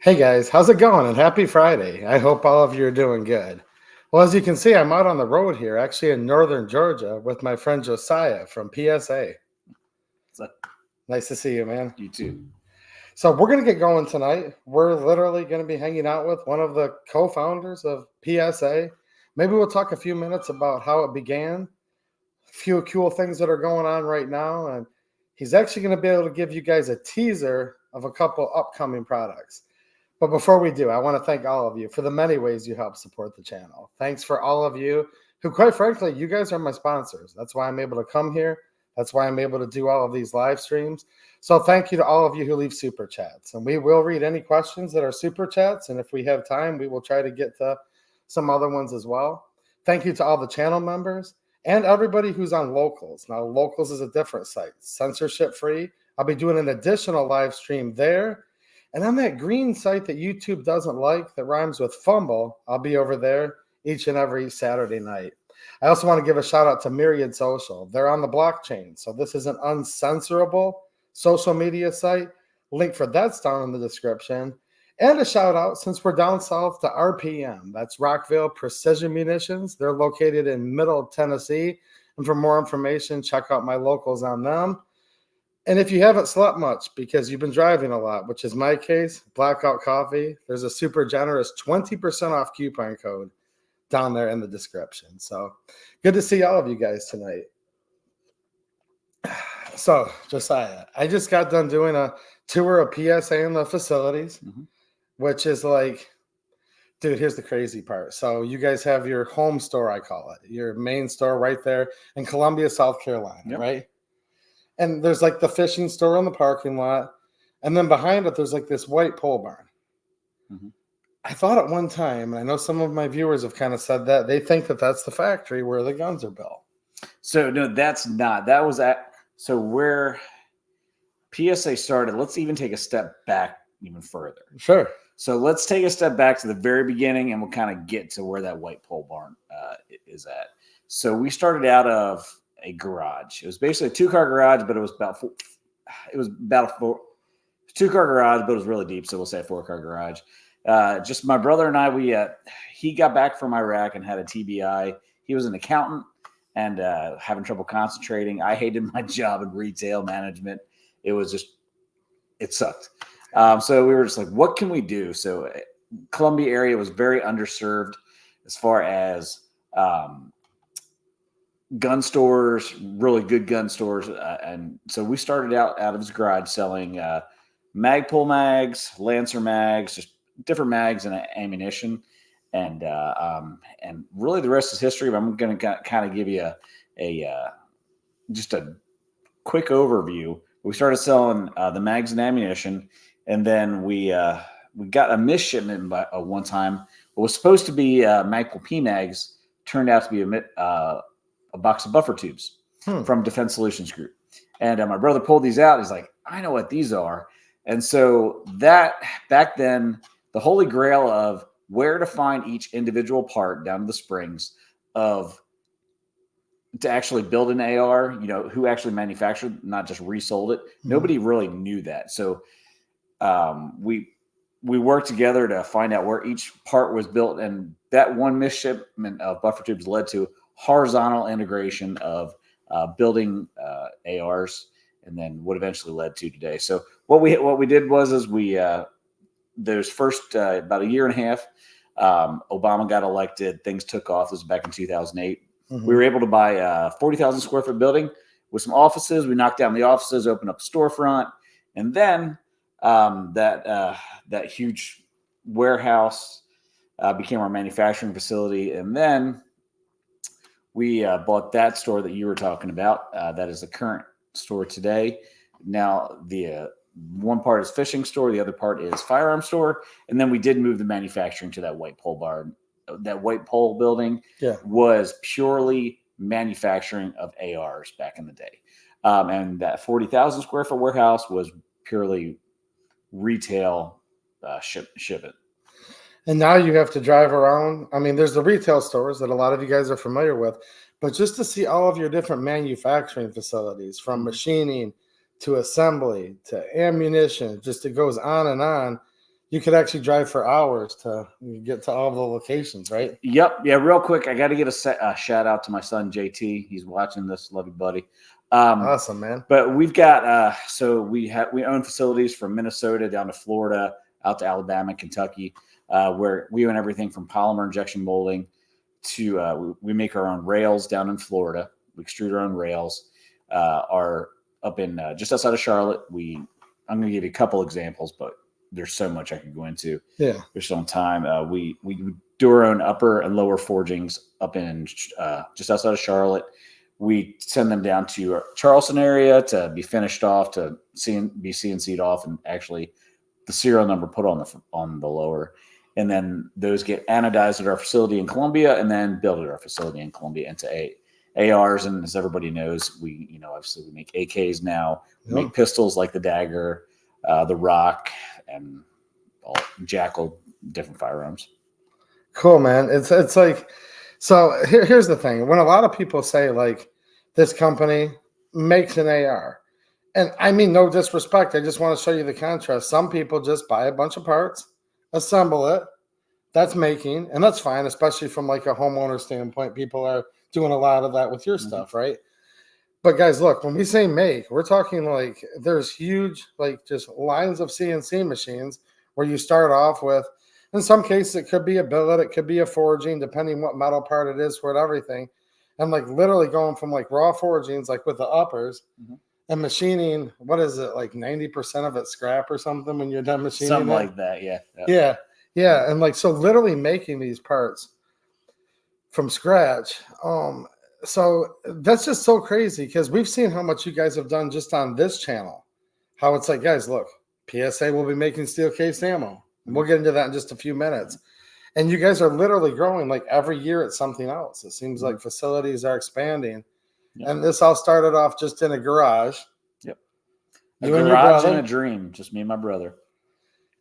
Hey guys, how's it going? And happy Friday. I hope all of you are doing good. Well, as you can see, I'm out on the road here, actually in northern Georgia, with my friend Josiah from PSA. So, Nice to see you, man. you too. So, we're going to get going tonight. We're literally going to be hanging out with one of the co founders of PSA. Maybe we'll talk a few minutes about how it began, a few cool things that are going on right now. And he's actually going to be able to give you guys a teaser of a couple upcoming products. But before we do, I want to thank all of you for the many ways you help support the channel. Thanks for all of you who, quite frankly, you guys are my sponsors. That's why I'm able to come here. That's why I'm able to do all of these live streams. So thank you to all of you who leave super chats. And we will read any questions that are super chats. And if we have time, we will try to get to some other ones as well. Thank you to all the channel members and everybody who's on Locals. Now, Locals is a different site, censorship free. I'll be doing an additional live stream there. And on that green site that YouTube doesn't like, that rhymes with fumble, I'll be over there each and every Saturday night. I also want to give a shout out to Myriad Social. They're on the blockchain. So this is an uncensorable social media site. Link for that's down in the description. And a shout out, since we're down south, to RPM. That's Rockville Precision Munitions. They're located in Middle Tennessee. And for more information, check out my locals on them. And if you haven't slept much because you've been driving a lot, which is my case, Blackout Coffee, there's a super generous 20% off coupon code down there in the description. So good to see all of you guys tonight. So, Josiah, I just got done doing a tour of PSA in the facilities, which is like, dude, here's the crazy part. So you guys have your home store, I call it, your main store right there in Columbia, South Carolina, right? And there's like the fishing store in the parking lot. And then behind it, there's like this white pole barn. I thought at one time, and I know some of my viewers have kind of said that, they think that that's the factory where the guns are built. So, no, that's not. That was at, so where PSA started, let's even take a step back even further. Sure. So let's take a step back to the very beginning and we'll kind of get to where that white pole barn is at. So we started out of a garage. It was basically a 2-car garage, but it was about a 2-car garage, but it was really deep. So we'll say a 4-car garage. Just my brother and I, he got back from Iraq and had a TBI. He was an accountant and having trouble concentrating. I hated my job in retail management. It sucked. So we were just like, what can we do? So Columbia area was very underserved as far as gun stores, really good gun stores. And so we started out of his garage selling Magpul mags, Lancer mags, just different mags and ammunition. And really the rest is history. But I'm going to kind of give you just a quick overview. We started selling the mags and ammunition. And then we got a miss shipment one time. What was supposed to be Magpul P mags turned out to be a box of buffer tubes from Defense Solutions Group. And my brother pulled these out. He's like, I know what these are. And so that back then, the holy grail of where to find each individual part down to the springs to actually build an AR, who actually manufactured, not just resold it. Nobody really knew that. So we worked together to find out where each part was built. And that one misshipment of buffer tubes led to horizontal integration of building ARs, and then what eventually led to today. So what we did was there's first about a year and a half, Obama got elected. Things took off. This was back in 2008. We were able to buy a 40,000 square foot building with some offices. We knocked down the offices, opened up a storefront, and then that huge warehouse became our manufacturing facility, and then we bought that store that you were talking about. That is the current store today. Now, the one part is fishing store. The other part is firearm store. And then we did move the manufacturing to that white pole barn. That white pole building was purely manufacturing of ARs back in the day. And that 40,000 square foot warehouse was purely retail ship it. And now you have to drive around. I mean, there's the retail stores that a lot of you guys are familiar with, but just to see all of your different manufacturing facilities, from machining to assembly to ammunition, just it goes on and on. you could actually drive for hours to get to all the locations, right? Yep. Yeah. Real quick, I got to get a shout out to my son JT. He's watching this. Love you, buddy. Awesome, man. But we've got we own facilities from Minnesota down to Florida, out to Alabama, Kentucky, where we own everything from polymer injection molding to we make our own rails down in Florida. We extrude our own rails. Are up in just outside of Charlotte. I'm going to give you a couple examples, but there's so much I could go into. Yeah, there's some time. We do our own upper and lower forgings up in just outside of Charlotte. We send them down to Charleston area to be finished off, to be CNC'd off, and actually the serial number put on the lower. And then those get anodized at our facility in Columbia, and then built at our facility in Columbia into ARs. And as everybody knows, obviously we make AKs now. We make pistols like the Dagger, the Rock, and all Jackal, different firearms. Cool, man. It's like, so here's the thing. When a lot of people say like this company makes an AR, and I mean no disrespect, I just want to show you the contrast. Some people just buy a bunch of parts, assemble it. That's making, and that's fine, especially from like a homeowner standpoint. People are doing a lot of that with your stuff, right? But guys, look, when we say make, we're talking like there's huge, like just lines of CNC machines where you start off with, in some cases, it could be a billet, it could be a forging, depending what metal part it is for everything. And like literally going from like raw forgings, like with the uppers, and machining, what is it, like 90% of it scrap or something when you're done machining? Something like that, yeah. Yeah. And like, so literally making these parts from scratch. So that's just so crazy because we've seen how much you guys have done just on this channel. How it's like, guys, look, PSA will be making steel cased ammo. And we'll get into that in just a few minutes. And you guys are literally growing like every year at something else. It seems like facilities are expanding. Yep. And this all started off just in a garage. Yep. You and your brother. And a dream, just me and my brother.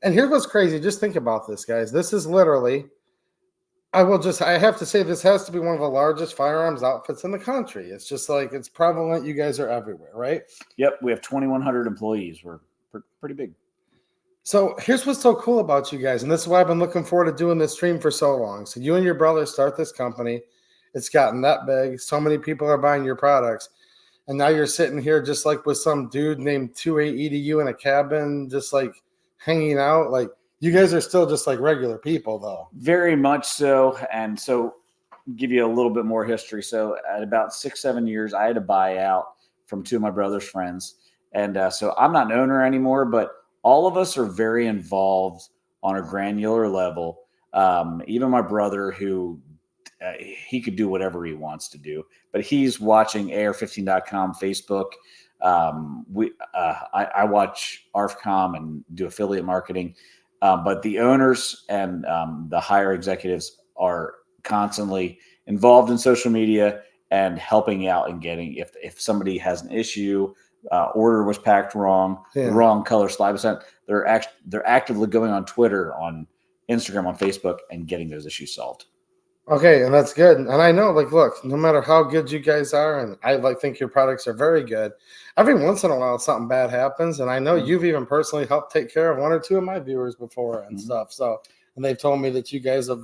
And here's what's crazy. Just think about this, guys. This is literally, I have to say, this has to be one of the largest firearms outfits in the country. It's just like, it's prevalent. You guys are everywhere, right? Yep. We have 2,100 employees. We're pretty big. So here's what's so cool about you guys. And this is why I've been looking forward to doing this stream for so long. So you and your brother start this company. It's gotten that big. So many people are buying your products. And now you're sitting here just like with some dude named 28 EDU in a cabin, just like hanging out. Like, you guys are still just like regular people, though. Very much so. And so, give you a little bit more history. So, at about 6-7 years, I had to buy out from two of my brother's friends. And so, I'm not an owner anymore, but all of us are very involved on a granular level. Even my brother, who he could do whatever he wants to do, but he's watching AR15.com, Facebook. I watch ARFCOM and do affiliate marketing. But the owners and the higher executives are constantly involved in social media and helping out and getting, if somebody has an issue, order was packed wrong, the wrong color slide was sent, they're actively going on Twitter, on Instagram, on Facebook, and getting those issues solved. Okay, and that's good. And I know, like, look, no matter how good you guys are, and I think your products are very good, every once in a while something bad happens. And I know you've even personally helped take care of one or two of my viewers before and stuff. So, and they've told me that you guys have,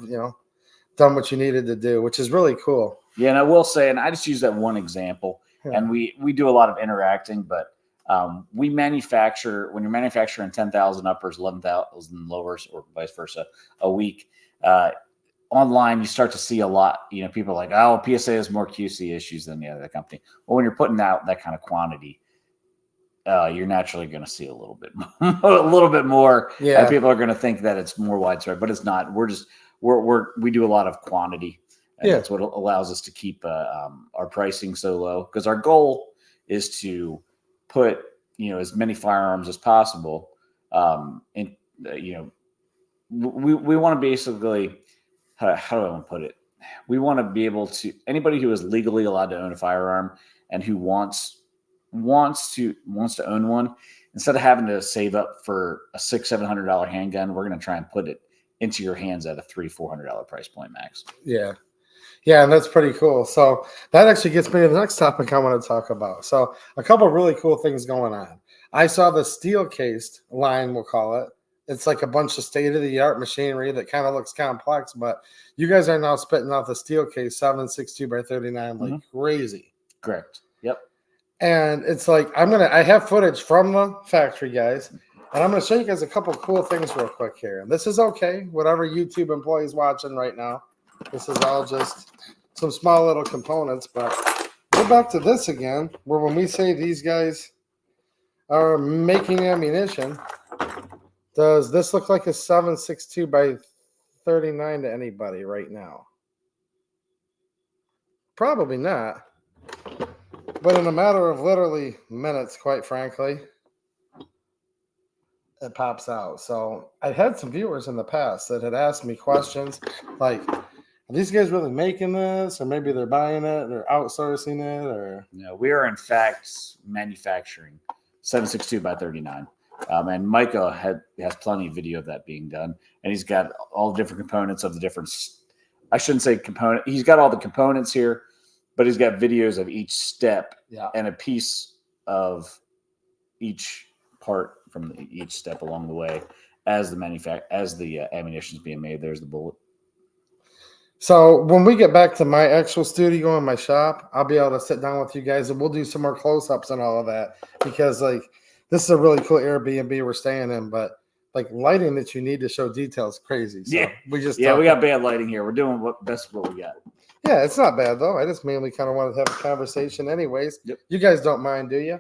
done what you needed to do, which is really cool. Yeah, and I will say, and I just use that one example, and we do a lot of interacting, but we manufacture, when you're manufacturing 10,000 uppers, 11,000 lowers, or vice versa, a week, online, you start to see a lot, people are like, oh, PSA has more QC issues than the other company. Well, when you're putting out that kind of quantity, you're naturally going to see a little bit more. Yeah. And people are going to think that it's more widespread, but it's not. We do a lot of quantity. And that's what allows us to keep our pricing so low, because our goal is to put, as many firearms as possible. We want to basically, how do I want to put it? We want to be able to, anybody who is legally allowed to own a firearm and who wants to own one, instead of having to save up for a $600-700 handgun, we're going to try and put it into your hands at a $300-400 price point max. Yeah, and that's pretty cool. So that actually gets me to the next topic I want to talk about. So a couple of really cool things going on. I saw the steel cased line, we'll call it, It's like a bunch of state-of-the-art machinery that kind of looks complex, but you guys are now spitting out the steel case 7.62 by 39 like crazy. Correct. Yep. And it's like I have footage from the factory, guys, and I'm gonna show you guys a couple cool things real quick here. And this is okay, whatever YouTube employees watching right now. This is all just some small little components, but go back to this again, where when we say these guys are making ammunition, does this look like a 7.62 by 39 to anybody right now? Probably not. But in a matter of literally minutes, quite frankly, it pops out. So I had some viewers in the past that had asked me questions like, are these guys really making this? Or maybe they're buying it or outsourcing it? Or no, we are in fact manufacturing 7.62 by 39. And Micah has plenty of video of that being done. And he's got all the different components of the different, I shouldn't say component. He's got all the components here, but he's got videos of each step and a piece of each part from each step along the way as the ammunition is being made. There's the bullet. So when we get back to my actual studio in my shop, I'll be able to sit down with you guys and we'll do some more close-ups and all of that, because like this is a really cool Airbnb we're staying in, but like lighting that you need to show details crazy. So we got bad lighting here. We're doing what we got. Yeah, it's not bad though. I just mainly kind of wanted to have a conversation anyways. Yep. You guys don't mind, do you?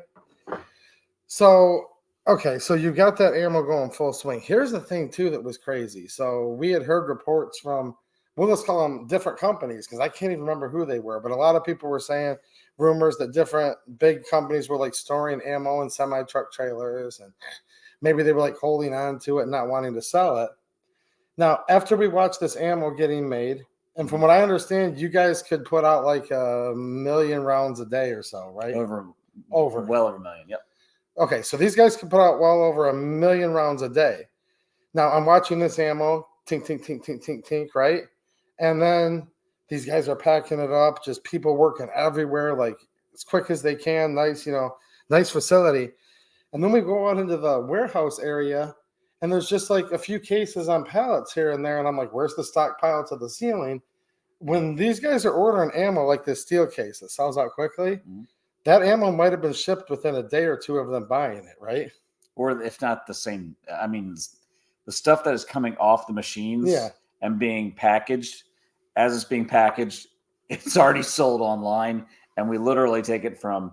So, okay, so you got that ammo going full swing. Here's the thing too that was crazy. So we had heard reports from, well, let's call them different companies, because I can't even remember who they were, but a lot of people were saying rumors that different big companies were like storing ammo in semi-truck trailers, and maybe they were like holding on to it and not wanting to sell it. Now, after we watched this ammo getting made, and from what I understand, you guys could put out like 1 million rounds a day or so, right? Well over 1 million. Yep. Okay, so these guys could put out well over 1 million rounds a day. Now I'm watching this ammo, tink, tink, tink, tink, tink, tink, right? And then these guys are packing it up, just people working everywhere, like as quick as they can. Nice, nice facility. And then we go out into the warehouse area, and there's just like a few cases on pallets here and there. And I'm like, where's the stockpile to the ceiling? When these guys are ordering ammo like this steel case that sells out quickly, that ammo might have been shipped within a day or two of them buying it, right? Or if not the same. I mean, the stuff that is coming off the machines and being packaged, as it's being packaged, it's already sold online. And we literally take it from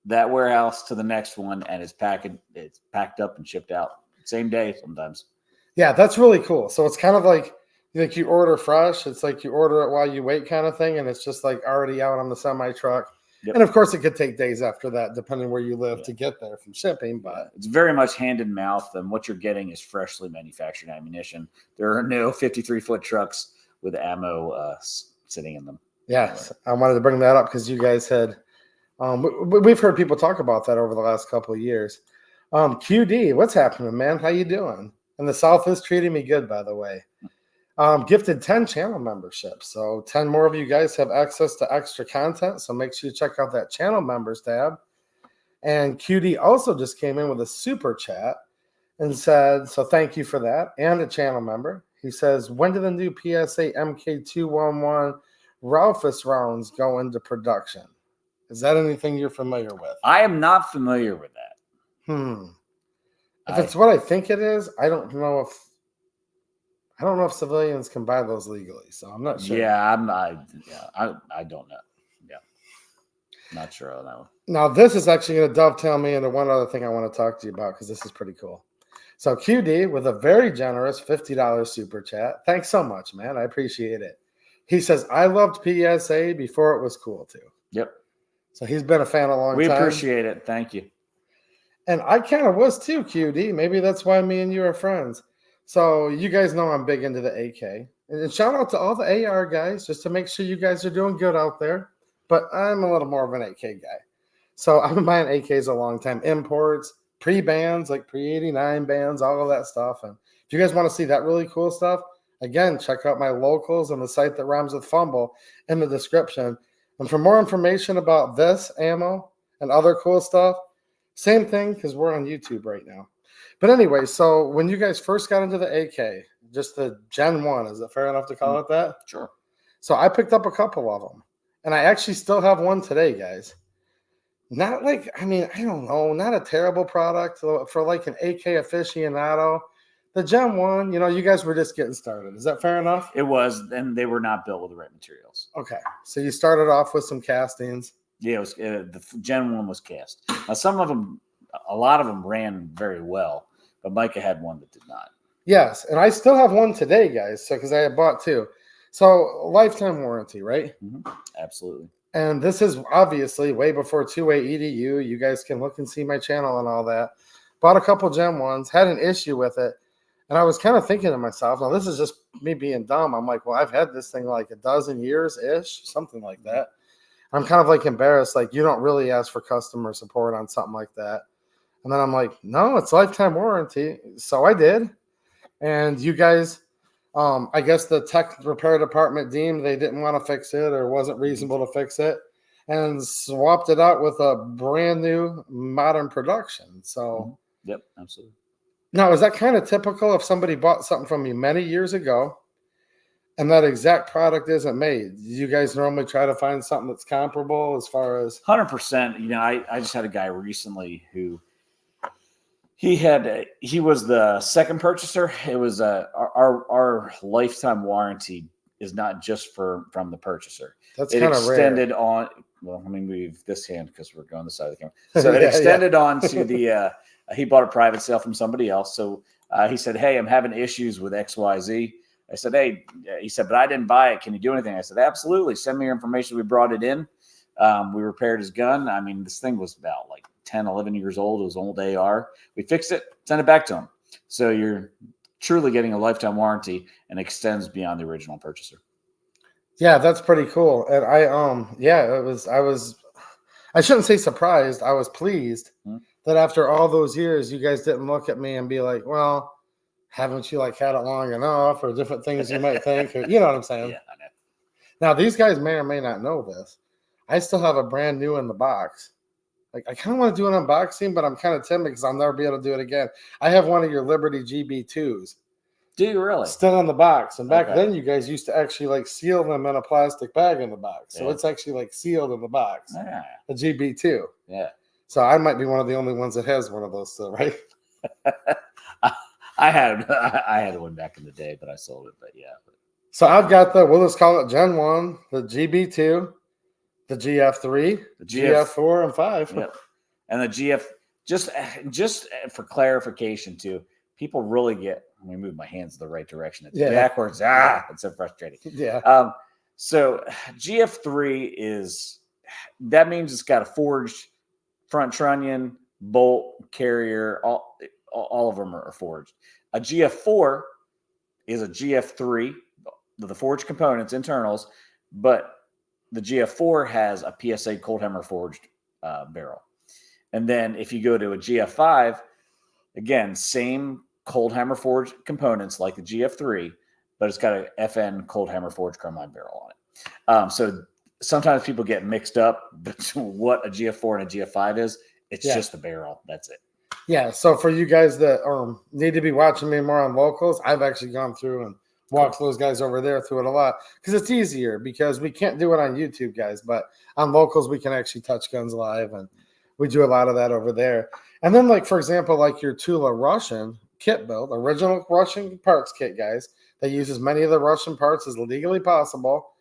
that warehouse to the next one, and it's packed up and shipped out same day sometimes. Yeah, that's really cool. So it's kind of like you order fresh. It's like you order it while you wait kind of thing, and it's just like already out on the semi truck. Yep. And of course, it could take days after that, depending where you live, to get there from shipping. But it's very much hand in mouth, and what you're getting is freshly manufactured ammunition. There are no 53-foot trucks with ammo sitting in them. Yes, I wanted to bring that up because you guys had we've heard people talk about that over the last couple of years. QD, what's happening, man? How you doing? And the South is treating me good, by the way. Gifted 10 channel memberships. So 10 more of you guys have access to extra content. So make sure you check out that channel members tab. And QD also just came in with a super chat and said, so thank you for that. And a channel member. He says, when do the new PSA MK211 Ralphus rounds go into production? Is that anything you're familiar with? I am not familiar with that. If it's what I think it is, I don't know if civilians can buy those legally, so I'm not sure. Yeah, I don't know. Yeah, not sure on that one. Now, this is actually going to dovetail me into one other thing I want to talk to you about, because this is pretty cool. So QD with a very generous $50 super chat. Thanks so much, man. I appreciate it. He says, I loved PSA before it was cool too. Yep. So he's been a fan a long time. We appreciate it. Thank you. And I kind of was too, QD. Maybe that's why me and you are friends. So you guys know I'm big into the AK. And shout out to all the AR guys, just to make sure you guys are doing good out there. But I'm a little more of an AK guy. So I've been buying AKs a long time. Imports, pre-bands, like pre-89 bands, all of that stuff. And if you guys want to see that really cool stuff, again, check out my locals and the site that rhymes with fumble in the description. And for more information about this ammo and other cool stuff, same thing, because we're on YouTube right now. But anyway, so when you guys first got into the AK, just the Gen 1, is it fair enough to call it that? Sure. So I picked up a couple of them. And I actually still have one today, guys. Not like, I mean, I don't know, not a terrible product for like an AK aficionado. The Gen 1, you guys were just getting started. Is that fair enough? It was, and they were not built with the right materials. Okay. So you started off with some castings. Yeah, it was, the Gen 1 was cast. Now, a lot of them ran very well, but Micah had one that did not. Yes, and I still have one today, guys, so because I had bought two. So lifetime warranty, right? Mm-hmm. Absolutely. And this is obviously way before two-way EDU. You guys can look and see my channel and all that. Bought a couple Gen 1s, had an issue with it. And I was kind of thinking to myself, now this is just me being dumb. I'm like, well, I've had this thing like a dozen years-ish, something like that. I'm kind of like embarrassed, like you don't really ask for customer support on something like that. And then I'm like, no, it's lifetime warranty. So I did. And you guys, I guess the tech repair department deemed they didn't want to fix it or wasn't reasonable to fix it and swapped it out with a brand new modern production. So, yep, absolutely. Now, is that kind of typical if somebody bought something from you many years ago and that exact product isn't made? Do you guys normally try to find something that's comparable as far as 100%? I just had a guy recently who he was the second purchaser. It was our lifetime warranty is not just from the purchaser. That's kind of extended rare. on. Well, let me move this hand because we're going this side of the camera. So it extended on to the. He bought a private sale from somebody else. So he said, "Hey, I'm having issues with XYZ." I said, "Hey," he said, "but I didn't buy it. Can you do anything?" I said, "Absolutely. Send me your information." We brought it in. We repaired his gun. I mean, this thing was about like 10, 11 years old. It was old AR. We fixed it, sent it back to him. So you're truly getting a lifetime warranty and extends beyond the original purchaser. Yeah, that's pretty cool. And I shouldn't say surprised. I was pleased that after all those years, you guys didn't look at me and be like, well, haven't you like had it long enough or different things you might think, or, you know what I'm saying? Yeah, I know. Now, these guys may or may not know this. I still have a brand new in the box. Like, I kind of want to do an unboxing, but I'm kind of timid because I'll never be able to do it again. I have one of your Liberty GB2s. Do you really? Still in the box. And back then, you guys used to actually like seal them in a plastic bag in the box. So it's actually like sealed in the box. Yeah. A GB2. Yeah. So I might be one of the only ones that has one of those still, right? I had one back in the day, but I sold it. But yeah. So I've got we'll just call it Gen 1, the GB2, the GF3, the GF4, and 5. Yep. And the GF, just for clarification too, people really get, let me move my hands the right direction. It's backwards. It's so frustrating. Yeah. So GF3 that means it's got a forged front trunnion, bolt, carrier, all of them are forged. A GF4 is a GF3, the forged components, internals, but the GF4 has a PSA cold hammer forged barrel. And then if you go to a GF5, again, same cold hammer forged components like the GF3, but it's got a FN cold hammer forged chromite barrel on it. So sometimes people get mixed up between what a GF4 and a GF5 is. It's just the barrel. That's it. Yeah. So for you guys that need to be watching me more on locals, I've actually gone through and walked those guys over there through it a lot because it's easier because we can't do it on YouTube, guys. But on locals, we can actually touch guns live, and we do a lot of that over there. And then, like, for example, like your Tula Russian kit build, original Russian parts kit, guys, that use as many of the Russian parts as legally possible.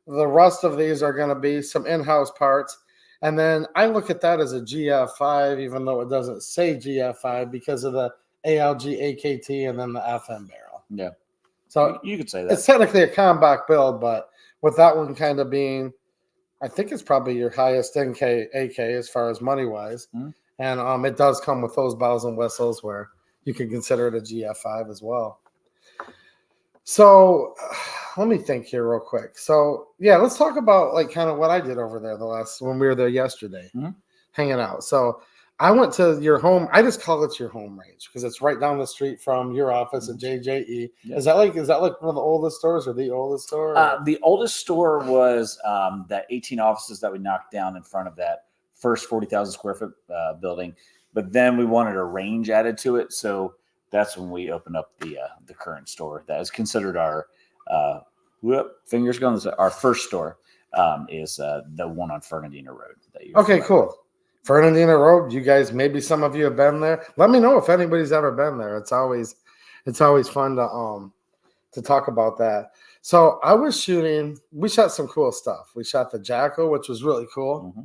The rest of these are going to be some in-house parts. And then I look at that as a GF5, even though it doesn't say GF5 because of the ALG AKT and then the FM barrel. Yeah. So you could say that. It's technically a combat build, but with that one kind of being, I think it's probably your highest NK AK as far as money-wise. Mm-hmm. And it does come with those bells and whistles where you can consider it a GF5 as well. So let me think here real quick. So yeah, let's talk about like kind of what I did over there when we were there yesterday, hanging out. So I went to your home. I just call it your home range because it's right down the street from your office at JJE. Yep. Is that like one of the oldest stores or the oldest store? The oldest store was that 18 offices that we knocked down in front of that first 40,000 square foot building. but then we wanted a range added to it. So that's when we opened up the current store. That is considered our fingers going. Our first store is the one on Fernandina Road. Okay, cool. Fernandina Road. You guys, maybe some of you have been there. Let me know if anybody's ever been there. It's always fun to talk about that. So I was shooting. We shot some cool stuff. We shot the Jackal, which was really cool. Mm-hmm.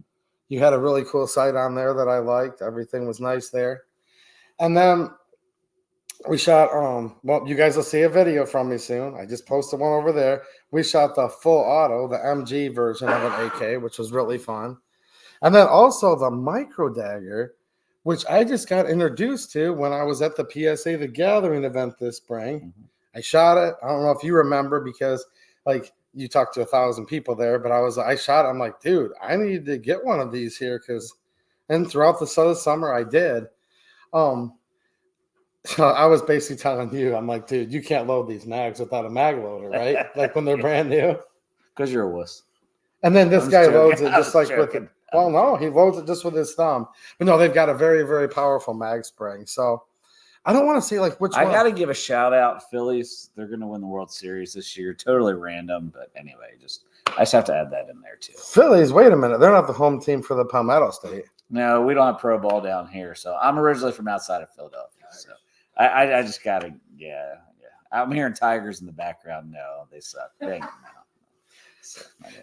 You had a really cool sight on there that I liked. Everything was nice there. And then we shot, well, you guys will see a video from me soon. I just posted one over there. We shot the full auto, the MG version of an AK, which was really fun. And then also the micro dagger, which I just got introduced to when I was at the PSA The Gathering event this spring. Mm-hmm. I shot it. I don't know if you remember because like you talked to 1,000 people there, but I shot it. I'm like, dude, I need to get one of these here and throughout the summer I did. So I was basically telling you, I'm like, dude, you can't load these mags without a mag loader, right? Like when they're brand new. Because you're a wuss. And then this guy joking. loads it just like joking. with it. Well, no, he loads it just with his thumb. But no, they've got a very, very powerful mag spring. So I don't want to say like which one. I got to give a shout out, Phillies. They're going to win the World Series this year. Totally random, but anyway, I just have to add that in there too. Phillies, wait a minute. They're not the home team for the Palmetto State. No, we don't have pro ball down here. So I'm originally from outside of Philadelphia. So I just got to, yeah. I'm hearing Tigers in the background. No, they suck. Dang it, no.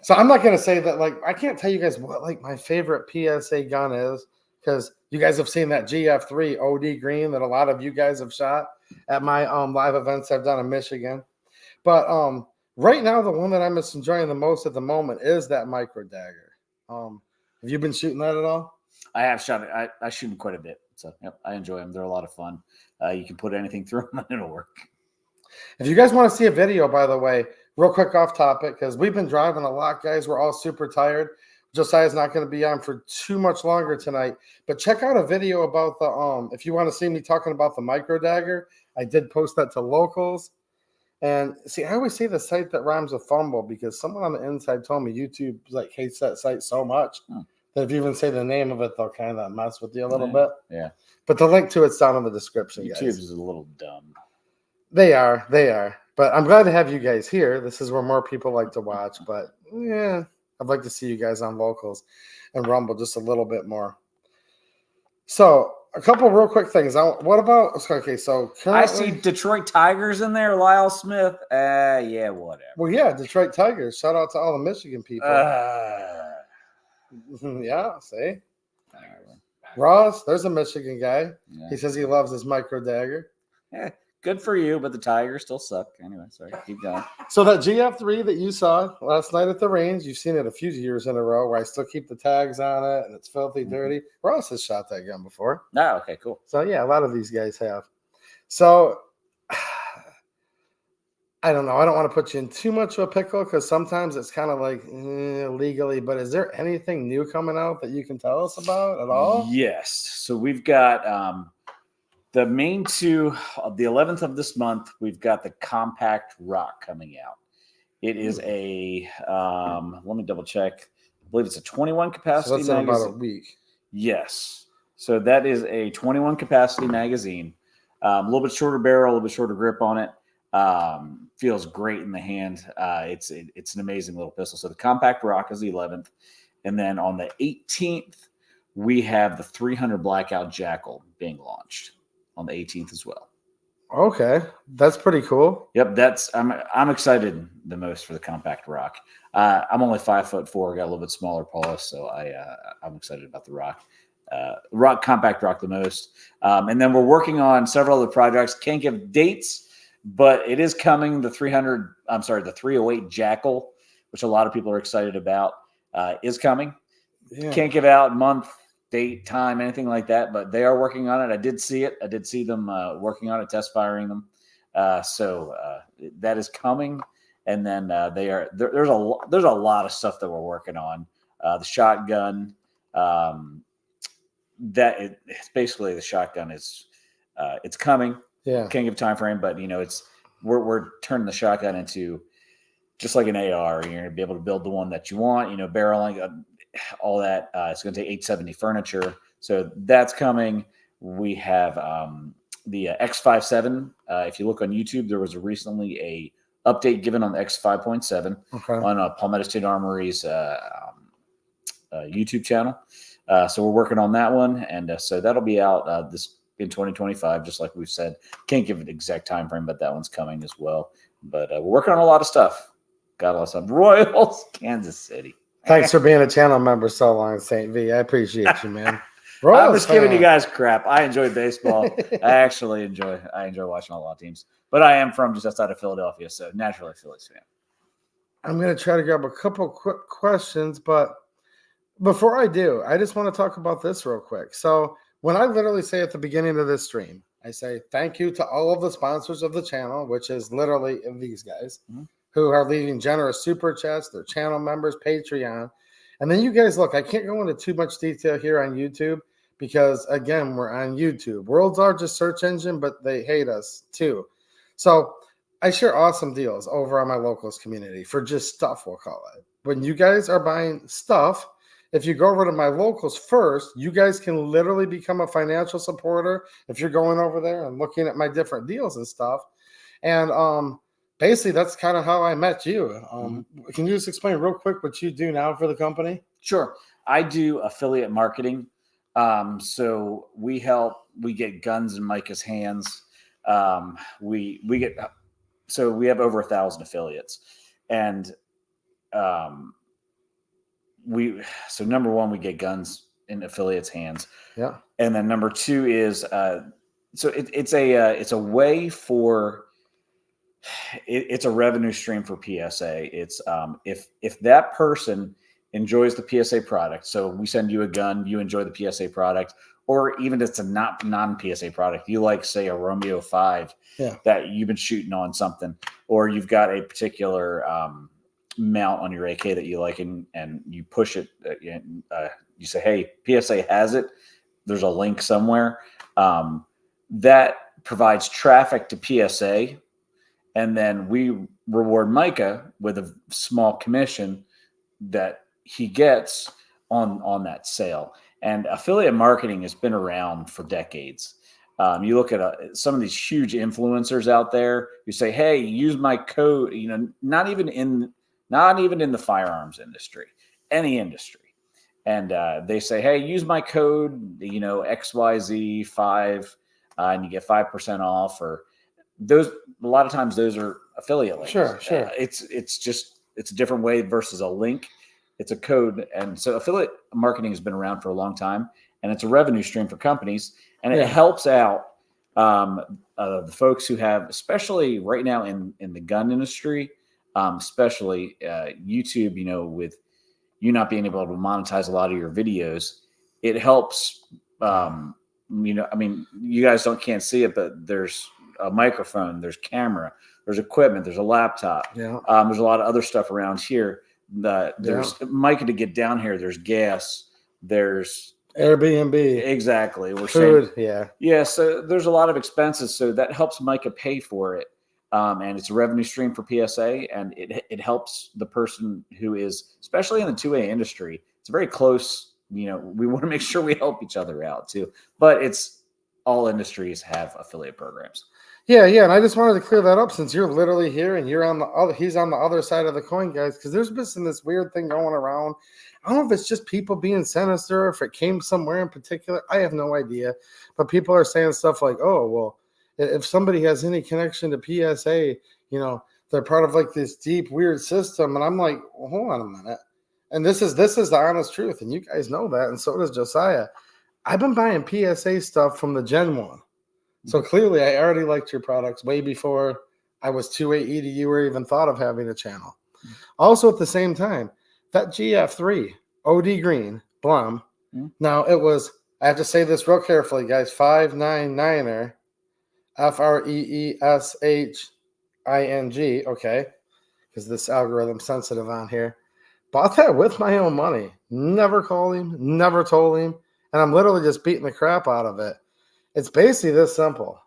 So I'm not going to say that, like, I can't tell you guys what, like, my favorite PSA gun is because you guys have seen that GF3 OD green that a lot of you guys have shot at my live events I've done in Michigan. But right now, the one that I'm just enjoying the most at the moment is that micro dagger. Have you been shooting that at all? I have shot it. I shoot them quite a bit. So yep, I enjoy them. They're a lot of fun. You can put anything through them and it'll work. If you guys want to see a video, by the way, real quick off topic, because we've been driving a lot, guys. We're all super tired. Josiah's not going to be on for too much longer tonight. But check out a video about the if you want to see me talking about the micro dagger, I did post that to locals. And see, I always say the site that rhymes with fumble because someone on the inside told me YouTube like hates that site so much that if you even say the name of it, they'll kind of mess with you a little bit. Yeah. But the link to it's down in the description. YouTube guys. is a little dumb. They are. But I'm glad to have you guys here. This is where more people like to watch. But yeah, I'd like to see you guys on locals and Rumble just a little bit more. So a couple real quick things. What about, okay, so I see Detroit Tigers in there, Lyle Smith. Yeah, whatever. Well, yeah, Detroit Tigers. Shout out to all the Michigan people. Yeah, see? Ross, there's a Michigan guy. Yeah. He says he loves his micro dagger. Yeah, good for you, but the Tigers still suck. Anyway, sorry, keep going. So that GF3 that you saw last night at the range, you've seen it a few years in a row where I still keep the tags on it and it's filthy dirty. Ross has shot that gun before. Oh, okay, cool. So yeah, a lot of these guys have. So I don't know. I don't want to put you in too much of a pickle because sometimes it's kind of like legally, but is there anything new coming out that you can tell us about at all? Yes. So we've got the main two, the 11th of this month, we've got the Compact Rock coming out. It is a, let me double check. I believe it's a 21 capacity so that's in magazine. about a week. Yes. So that is a 21 capacity magazine. A little bit shorter barrel, a little bit shorter grip on it. Feels great in the hand. It's an amazing little pistol. So the Compact Rock is the 11th. And then on the 18th, we have the 300 Blackout Jackal being launched on the 18th as well. Okay. That's pretty cool. Yep. I'm excited the most for the Compact Rock. I'm only 5'4", got a little bit smaller paws. So I'm excited about the Rock. Compact Rock the most. And then we're working on several other projects. Can't give dates, but it is coming. The 308 Jackal, which a lot of people are excited about, is coming. Yeah. Can't give out month, date, time, anything like that, but they are working on it. I did see it. I did see them working on it, test firing them. So that is coming. And then there's a lot of stuff that we're working on. The shotgun, it's basically the shotgun is it's coming. Yeah, can't give time frame, but we're turning the shotgun into just like an AR. You're going to be able to build the one that you want. Barreling, all that. It's going to take 870 furniture, So that's coming. We have the X57. If you look on YouTube, there was recently a update given on the X5.7 on Palmetto State Armory's YouTube channel. So we're working on that one, and so that'll be out this in 2025, just like we've said. Can't give an exact time frame, but that one's coming as well. But we're working on a lot of stuff. Got a lot of stuff. Royals, Kansas City. Thanks for being a channel member so long, St. V. I appreciate you, man. I'm just giving you guys crap. I enjoy baseball. I enjoy watching a lot of teams. But I am from just outside of Philadelphia, so naturally a Phillies fan. I'm going to try to grab a couple quick questions, but before I do, I just want to talk about this real quick. So when I literally say at the beginning of this stream, I say thank you to all of the sponsors of the channel, which is literally these guys who are leaving generous super chats, their channel members, Patreon. And then you guys, look, I can't go into too much detail here on YouTube because, again, we're on YouTube. World's largest search engine, but they hate us too. So I share awesome deals over on my locals community for just stuff, we'll call it. When you guys are buying stuff, if you go over to my locals first, you guys can literally become a financial supporter if you're going over there and looking at my different deals and stuff. And basically, that's kind of how I met you. Can you just explain real quick what you do now for the company? Sure. I do affiliate marketing. So we get guns in Micah's hands. We have over 1,000 affiliates, and number one, we get guns in affiliates' hands. Yeah. And then number two is it's a way for it's a revenue stream for PSA. It's if that person enjoys the PSA product, so we send you a gun, you enjoy the PSA product, or even if it's a non-PSA product, you like, say, a Romeo 5 that you've been shooting on something, or you've got a particular mount on your AK that you like, and you push it, you say, hey, PSA has it, there's a link somewhere, that provides traffic to PSA, and then we reward Micah with a small commission that he gets on that sale. And affiliate marketing has been around for decades. You look at some of these huge influencers out there who say, hey, use my code, not even in the firearms industry, any industry. And they say, hey, use my code, XYZ5, and you get 5% off. Or those, a lot of times those are affiliate links. Sure. It's a different way versus a link. It's a code. And so affiliate marketing has been around for a long time, and it's a revenue stream for companies. And it helps out the folks who have, especially right now in the gun industry, especially YouTube, with you not being able to monetize a lot of your videos, it helps. You guys can't see it, but there's a microphone, there's camera, there's equipment, there's a laptop. Yeah. There's a lot of other stuff around here. There's Micah to get down here. There's gas. There's Airbnb. Exactly. We're food. Saying, so there's a lot of expenses. So that helps Micah pay for it. And it's a revenue stream for PSA, and it helps the person who is, especially in the 2A industry, it's very close. We want to make sure we help each other out too. But it's all industries have affiliate programs. Yeah. And I just wanted to clear that up since you're literally here and you're on the other, he's on the other side of the coin, guys, because there's been this weird thing going around. I don't know if it's just people being sinister, if it came somewhere in particular. I have no idea. But people are saying stuff like, oh, well, if somebody has any connection to PSA, they're part of like this deep, weird system. And I'm like, well, hold on a minute. And this is the honest truth. And you guys know that. And so does Josiah. I've been buying PSA stuff from the Gen 1. So clearly I already liked your products way before I was 2A EDU or even thought of having a channel. Also at the same time, that GF3 OD Green Blum. Now it was, I have to say this real carefully, guys, 599er FREESHING, okay, because this algorithm sensitive on here. Bought that with my own money. Never called him, never told him, and I'm literally just beating the crap out of it. It's basically this simple,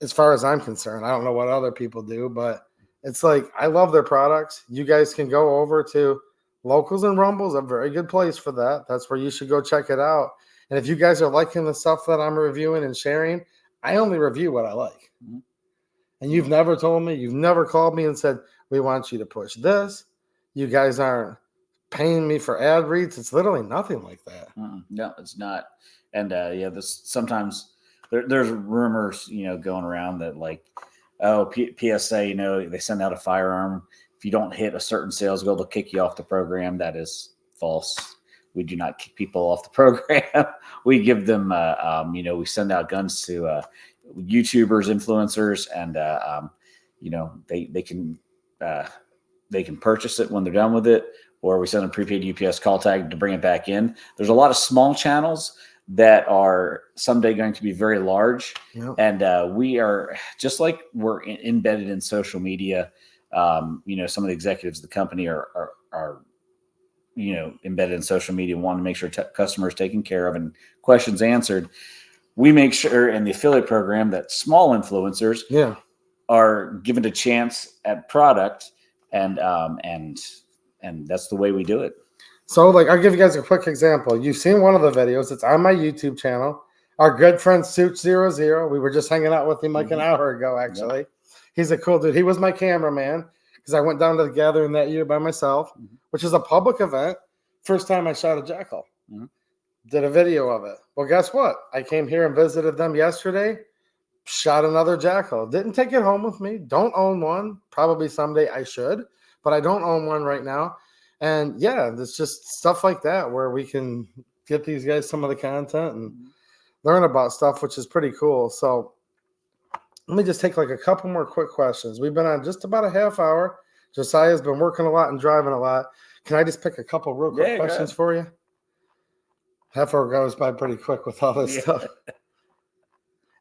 as far as I'm concerned. I don't know what other people do, but it's like I love their products. You guys can go over to Locals and Rumbles, a very good place for that. That's where you should go check it out. And if you guys are liking the stuff that I'm reviewing and sharing, I only review what I like. Mhm. And you've never told me, you've never called me and said, we want you to push this. You guys aren't paying me for ad reads. It's literally nothing like that. No, it's not. And this sometimes there's rumors, going around that like, oh, PSA, they send out a firearm. If you don't hit a certain sales goal, they'll kick you off the program. That is false. We do not kick people off the program. We give them, we send out guns to YouTubers, influencers, and they can purchase it when they're done with it, or we send them prepaid UPS call tag to bring it back in. There's a lot of small channels that are someday going to be very large. Yep. And we are, just like we're embedded in social media, some of the executives of the company are embedded in social media, want to make sure customers taken care of and questions answered. We make sure in the affiliate program that small influencers are given a chance at product, and that's the way we do it. So, I'll give you guys a quick example. You've seen one of the videos. It's on my YouTube channel. Our good friend Suit00, we were just hanging out with him like an hour ago, actually. Yep. He's a cool dude. He was my cameraman because I went down to the gathering that year by myself, which is a public event. First time I shot a jackal. Did a video of it. Well, guess what? I came here and visited them yesterday, shot another jackal. Didn't take it home with me. Don't own one. Probably someday I should, but I don't own one right now. And it's just stuff like that where we can get these guys some of the content and learn about stuff, which is pretty cool. So let me just take a couple more quick questions. We've been on just about a half hour. Josiah's been working a lot and driving a lot. Can I just pick a couple real quick questions for you? Half hour goes by pretty quick with all this stuff.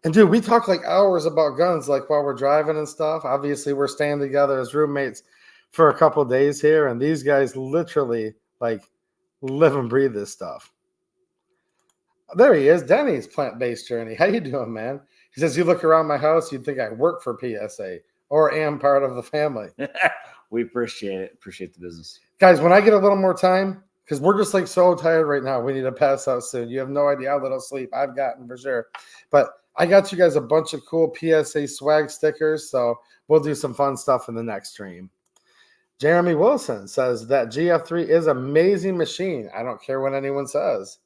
And dude, we talk hours about guns, while we're driving and stuff. Obviously, we're staying together as roommates for a couple of days here, and these guys literally live and breathe this stuff. There he is, Denny's plant-based journey. How you doing, man? He says, you look around my house, you'd think I work for PSA or am part of the family. We appreciate it. Appreciate the business. Guys, when I get a little more time, because we're just so tired right now, we need to pass out soon. You have no idea how little sleep I've gotten for sure. But I got you guys a bunch of cool PSA swag stickers, so we'll do some fun stuff in the next stream. Jeremy Wilson says that GF3 is an amazing machine. I don't care what anyone says.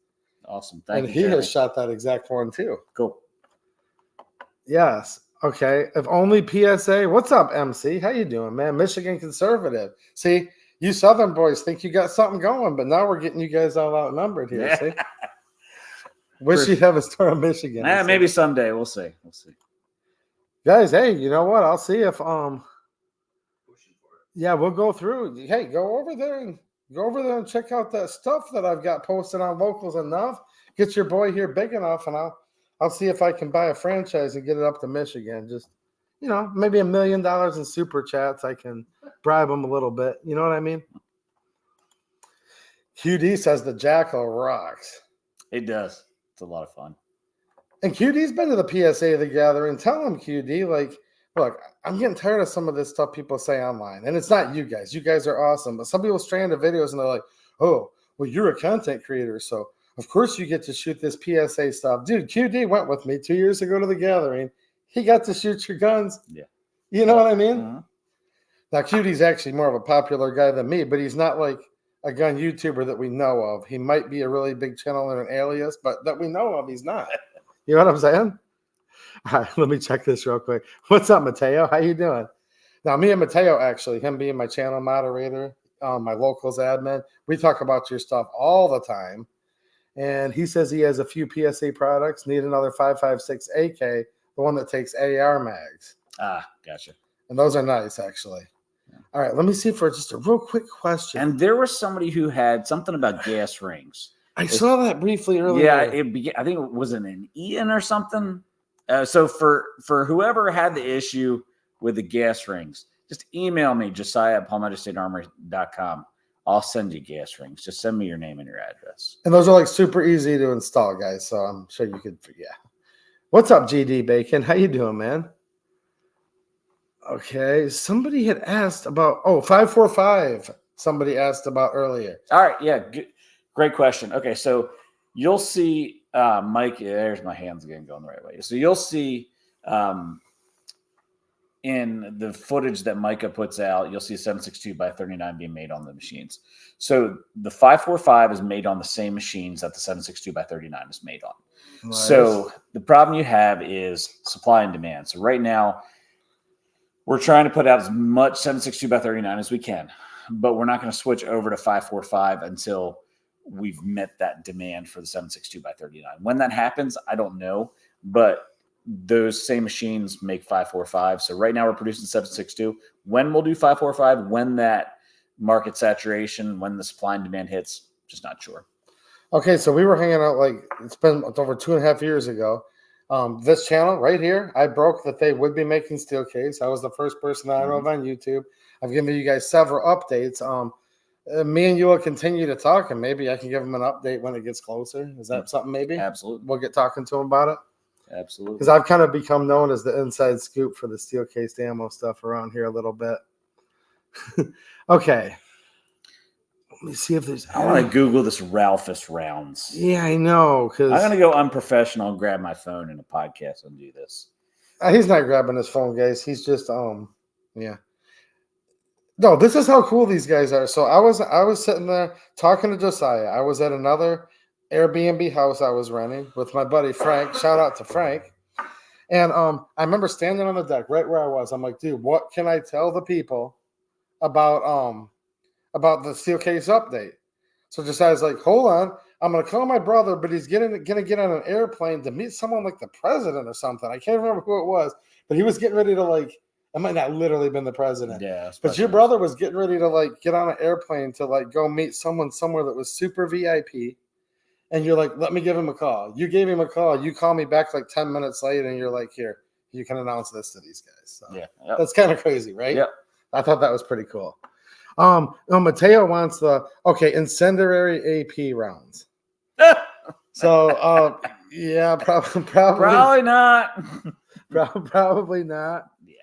Awesome. Thank you. And he has shot that exact one too. Cool. Yes. Okay. If only PSA. What's up, MC? How you doing, man? Michigan conservative. See, you Southern boys think you got something going, but now we're getting you guys all outnumbered here. See? Wish you'd have a store in Michigan. Maybe someday. We'll see. Guys, hey, you know what? I'll see if we'll go through. Hey, go over there and check out that stuff that I've got posted on Locals Enough. Get your boy here big enough, and I'll see if I can buy a franchise and get it up to Michigan. Just maybe $1 million in super chats. I can bribe them a little bit. You know what I mean? QD says the jackal rocks. It does. It's a lot of fun. And QD's been to the PSA of the gathering. Tell him, QD, look, I'm getting tired of some of this stuff people say online. And it's not you guys. You guys are awesome. But some people strand the videos and they're like, oh, well, you're a content creator, so of course you get to shoot this PSA stuff. Dude, QD went with me 2 years ago to the gathering. He got to shoot your guns. Yeah. You know what I mean? Now, QD's actually more of a popular guy than me, but he's not like a gun YouTuber that we know of. He might be a really big channel and an alias, but that we know of, he's not. You know what I'm saying? All right, let me check this real quick. What's up, Mateo? How you doing? Now, me and Mateo, actually, him being my channel moderator, my Locals admin, we talk about your stuff all the time. And he says he has a few PSA products, need another 5.56 AK, the one that takes AR mags. Ah, gotcha. And those are nice, actually. Yeah. All right, let me see for just a real quick question. And there was somebody who had something about gas rings. I saw that briefly earlier. Yeah, I think it was an Ian or something. So for whoever had the issue with the gas rings, just email me, Josiah@palmettostatearmory.com. I'll send you gas rings. Just send me your name and your address. And those are super easy to install, guys. So I'm sure you could, What's up, GD Bacon? How you doing, man? Okay. Somebody had asked about, 545. Somebody asked about earlier. All right. Yeah. Great question. Okay. So you'll see Mike. There's my hands again going the right way. So you'll see in the footage that Micah puts out, you'll see 7.62 by 39 being made on the machines. So the 545 is made on the same machines that the 7.62 by 39 is made on. Nice. So the problem you have is supply and demand. So right now, we're trying to put out as much 7.62 by 39 as we can, but we're not going to switch over to 545 until we've met that demand for the 7.62 by 39. When that happens, I don't know, but those same machines make 545. So right now we're producing 7.62. When we'll do 545, when that market saturation, when the supply and demand hits, just not sure. Okay, so we were hanging out it's been over 2.5 years ago. This channel right here, I broke that they would be making steel case. I was the first person I know of on YouTube. I've given you guys several updates. Me and you will continue to talk, and maybe I can give them an update when it gets closer. Is that something maybe? Absolutely. We'll get talking to them about it. Absolutely. Because I've kind of become known as the inside scoop for the steel cased ammo stuff around here a little bit. Okay. Let me see if there's. I want to Google this Ralphus rounds. Yeah, I know. I'm going to go unprofessional and grab my phone in a podcast and do this. He's not grabbing his phone, guys. He's just yeah. No, this is how cool these guys are. So I was sitting there talking to Josiah. I was at another Airbnb house I was renting with my buddy Frank. Shout out to Frank. And I remember standing on the deck right where I was. I'm like, dude, what can I tell the people about the steel case update? So Josiah's like, hold on, I'm gonna call my brother, but he's gonna get on an airplane to meet someone like the president or something. I can't remember who it was, but he was getting ready to it might not literally been the president. Yeah. But your brother was getting ready to get on an airplane to go meet someone somewhere that was super VIP. And you're like, let me give him a call. You gave him a call. You call me back 10 minutes later, and you're like, here, you can announce this to these guys. So yeah. That's kind of crazy, right? Yep. I thought that was pretty cool. Mateo wants the incendiary AP rounds. So yeah, probably not. Probably not. Yeah.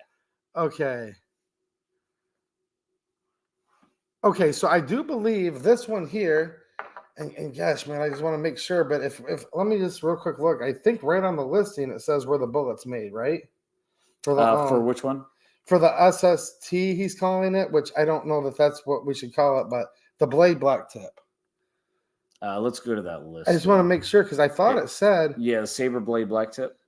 Okay, so I do believe this one here, and gosh, man, I just want to make sure. But if let me just real quick look. I think right on the listing it says where the bullet's made, right? For the for which one? For the SST, he's calling it, which I don't know that that's what we should call it, but the blade black tip. Let's go to that list. I just want to make sure because I thought it said. Yeah, the saber blade black tip.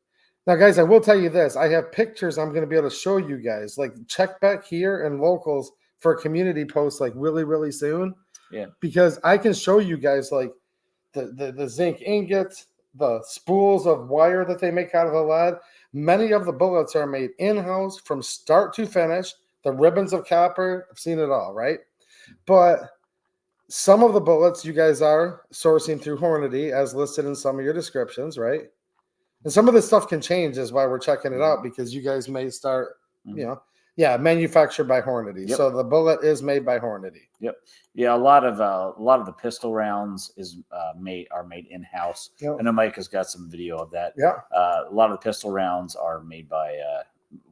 Now, guys, I will tell you this. I have pictures I'm going to be able to show you guys. Check back here and locals for a community post really, really soon. Yeah. Because I can show you guys the zinc ingots, the spools of wire that they make out of the lead. Many of the bullets are made in-house from start to finish. The ribbons of copper, I've seen it all, right? But some of the bullets you guys are sourcing through Hornady, as listed in some of your descriptions, right? And some of this stuff can change is why we're checking it out, because you guys may start, manufactured by Hornady. Yep. So the bullet is made by Hornady. Yep. Yeah, a lot of the pistol rounds are made in-house. Yep. I know Mike has got some video of that. Yeah. A lot of the pistol rounds are made by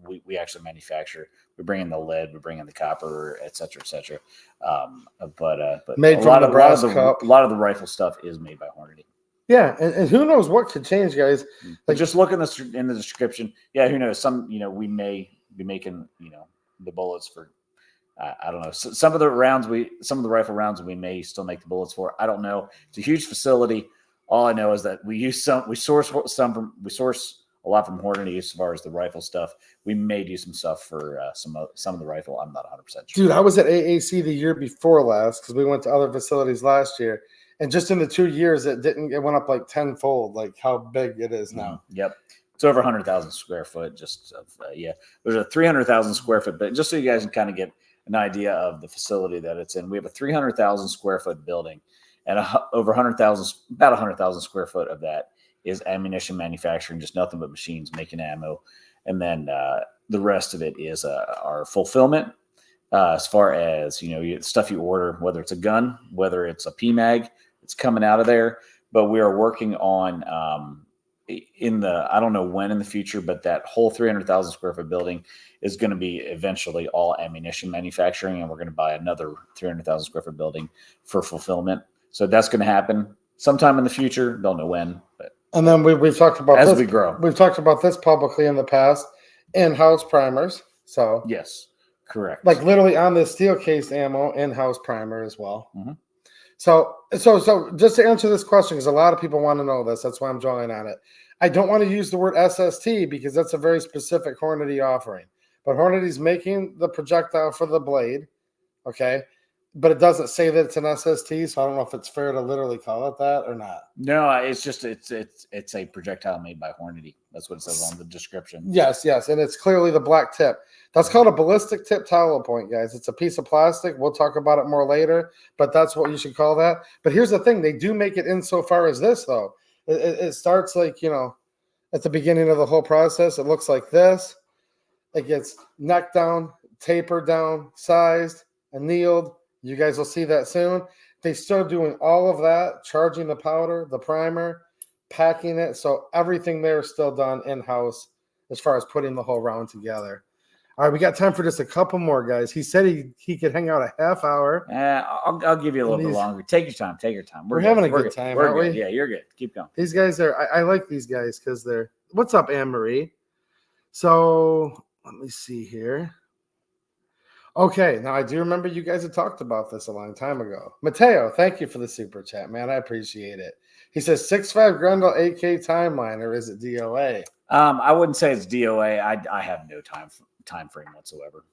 we actually manufacture. We bring in the lead, we bring in the copper, et cetera, et cetera. But made a from lot the brass cup. A lot of the rifle stuff is made by Hornady. Yeah, and who knows what could change, guys? Just look in the description. Yeah, who knows? Some we may be making the bullets for. I don't know. Some of the rifle rounds we may still make the bullets for. I don't know. It's a huge facility. All I know is that we source a lot from Hornady as far as the rifle stuff. We may do some stuff for some of the rifle. I'm not 100% sure. Dude, I was at AAC the year before last because we went to other facilities last year. And just in the 2 years, it went up tenfold, how big it is now. Yep. It's over 100,000 square foot. There's a 300,000 square foot, but just so you guys can kind of get an idea of the facility that it's in, we have a 300,000 square foot building, and over 100,000 square foot of that is ammunition manufacturing, just nothing but machines making ammo. And then the rest of it is our fulfillment. As far as, stuff you order, whether it's a gun, whether it's a PMAG, it's coming out of there. But we are working on I don't know when in the future, but that whole 300,000 square foot building is going to be eventually all ammunition manufacturing. And we're going to buy another 300,000 square foot building for fulfillment. So that's going to happen sometime in the future. Don't know when, but And then we've talked about as this. we grow. We've talked about this publicly in the past. In-house primers. So Yes, correct. like literally on this steel case ammo, in-house primer as well. Mhm. So just to answer this question, because a lot of people want to know this, that's why I'm drawing on it. I don't want to use the word SST because that's a very specific Hornady offering. But Hornady's making the projectile for the blade, okay? But it doesn't say that it's an SST, so I don't know if it's fair to literally call it that or not. No, it's just it's a projectile made by Hornady. That's what it says on the description. Yes, and it's clearly the black tip. That's called a ballistic tip tallow point, guys. It's a piece of plastic. We'll talk about it more later, but that's what you should call that. But here's the thing. They do make it in so far as this, though. It starts like, at the beginning of the whole process, it looks like this. It gets neck down, tapered down, sized, annealed. You guys will see that soon. They start doing all of that, charging the powder, the primer, packing it. So everything there is still done in-house as far as putting the whole round together. All right, we got time for just a couple more, guys. He said he could hang out a half hour. I'll give you a little bit longer. Take your time. Take your time. We're having a good time, aren't we? Yeah, you're good. Keep going. These guys are, I like these guys because they're, what's up, Anne-Marie? So let me see here. Okay, now I do remember you guys had talked about this a long time ago. Mateo, thank you for the super chat, man. I appreciate it. He says 6.5 Grendel AK timeline, or is it DOA? I wouldn't say it's DOA. I have no time frame whatsoever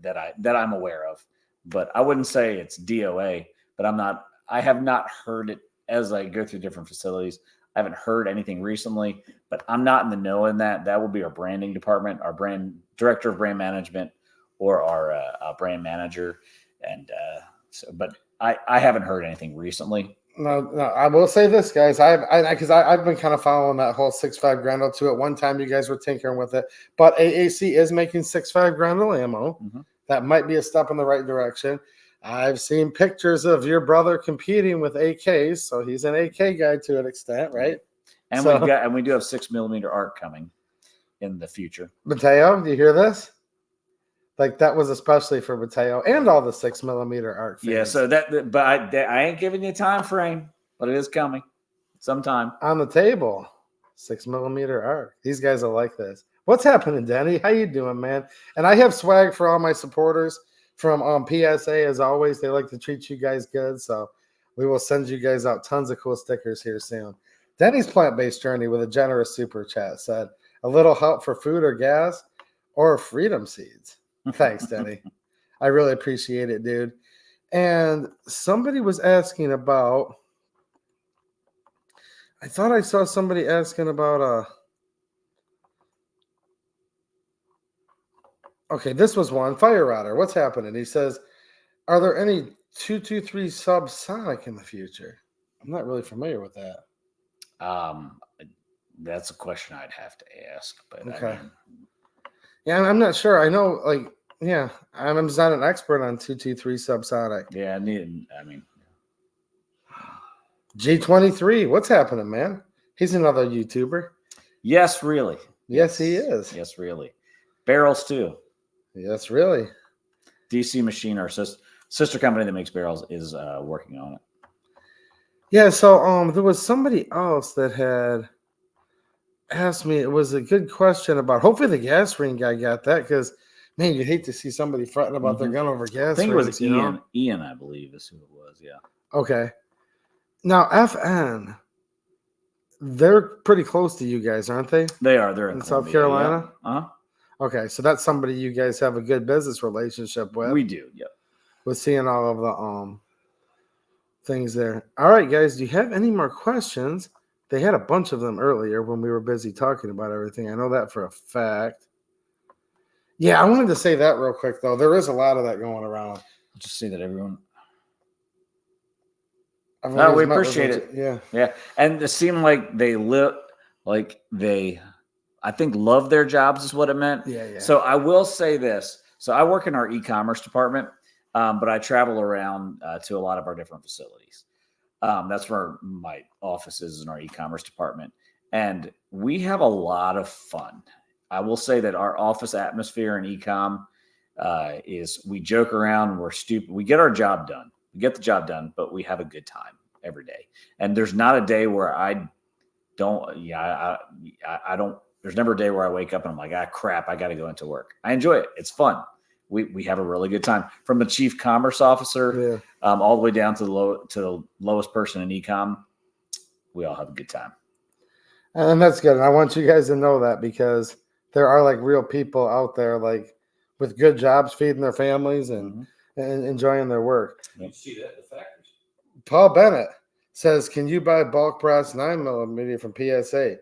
that I'm aware of. But I wouldn't say it's DOA. But I have not heard it as I go through different facilities. I haven't heard anything recently, but I'm not in the know in that. That will be our branding department, our brand director of brand management, or our brand manager. And but I haven't heard anything recently. No, I will say this, guys. Because I've been kind of following that whole 6.5 Grendel too. At one time, you guys were tinkering with it, but AAC is making 6.5 Grendel ammo. Mm-hmm. That might be a step in the right direction. I've seen pictures of your brother competing with AKs, so he's an AK guy to an extent, right? And we do have 6mm arc coming in the future. Mateo, do you hear this? Like that was especially for Mateo and all the 6mm arc fans. Yeah, so but I ain't giving you a time frame, but it is coming sometime. On the table, 6mm arc. These guys will like this. What's happening, Denny? How you doing, man? And I have swag for all my supporters from PSA. As always, they like to treat you guys good, so we will send you guys out tons of cool stickers here soon. Denny's plant-based journey with a generous super chat said, a little help for food or gas or freedom seeds. Thanks, Denny. I really appreciate it, dude. And somebody was asking about, I thought I saw somebody asking about okay, this was one. Fire Rodder, what's happening? He says, are there any 223 subsonic in the future? I'm not really familiar with that. That's a question I'd have to ask. But okay. Yeah, I'm not sure. I know, I'm not an expert on 223 subsonic. Yeah, G23, what's happening, man? He's another YouTuber. Yes, really. Yes, he is. Yes, really. Barrels too. Yes, really. DC Machine, our sister company that makes barrels, is working on it. Yeah, so there was somebody else that had asked me. It was a good question about. Hopefully, the gas ring guy got that because, man, you'd hate to see somebody fretting about their gun over gas. I think rings, it was Ian, I believe, is who it was. Yeah. Okay. Now FN, they're pretty close to you guys, aren't they? They are. They're in South Carolina. Yeah. Uh-huh. Okay, so that's somebody you guys have a good business relationship with. We do. Yep. With seeing all of the things there. All right, guys, do you have any more questions? They had a bunch of them earlier when we were busy talking about everything. I know that for a fact. Yeah, I wanted to say that real quick, though. There is a lot of that going around. Just see that everyone. No, we appreciate it. Yeah. Yeah. And it seemed like they I think love their jobs is what it meant. Yeah. So I will say this. So I work in our e-commerce department. But I travel around to a lot of our different facilities. That's where my office is in our e-commerce department. And we have a lot of fun. I will say that our office atmosphere in e-com is we joke around, we're stupid. We get our job done. We get the job done, but we have a good time. every day. And there's not a day where I don't. Yeah, I don't. There's never a day where I wake up and I'm like, crap, I got to go into work. I enjoy it. It's fun. We have a really good time, from the chief commerce officer all the way down to the lowest person in e-com. We all have a good time. And that's good. And I want you guys to know that, because there are like real people out there like with good jobs, feeding their families and enjoying their work. You see that in the factories. Paul Bennett says, can you buy bulk brass 9mm from PSA?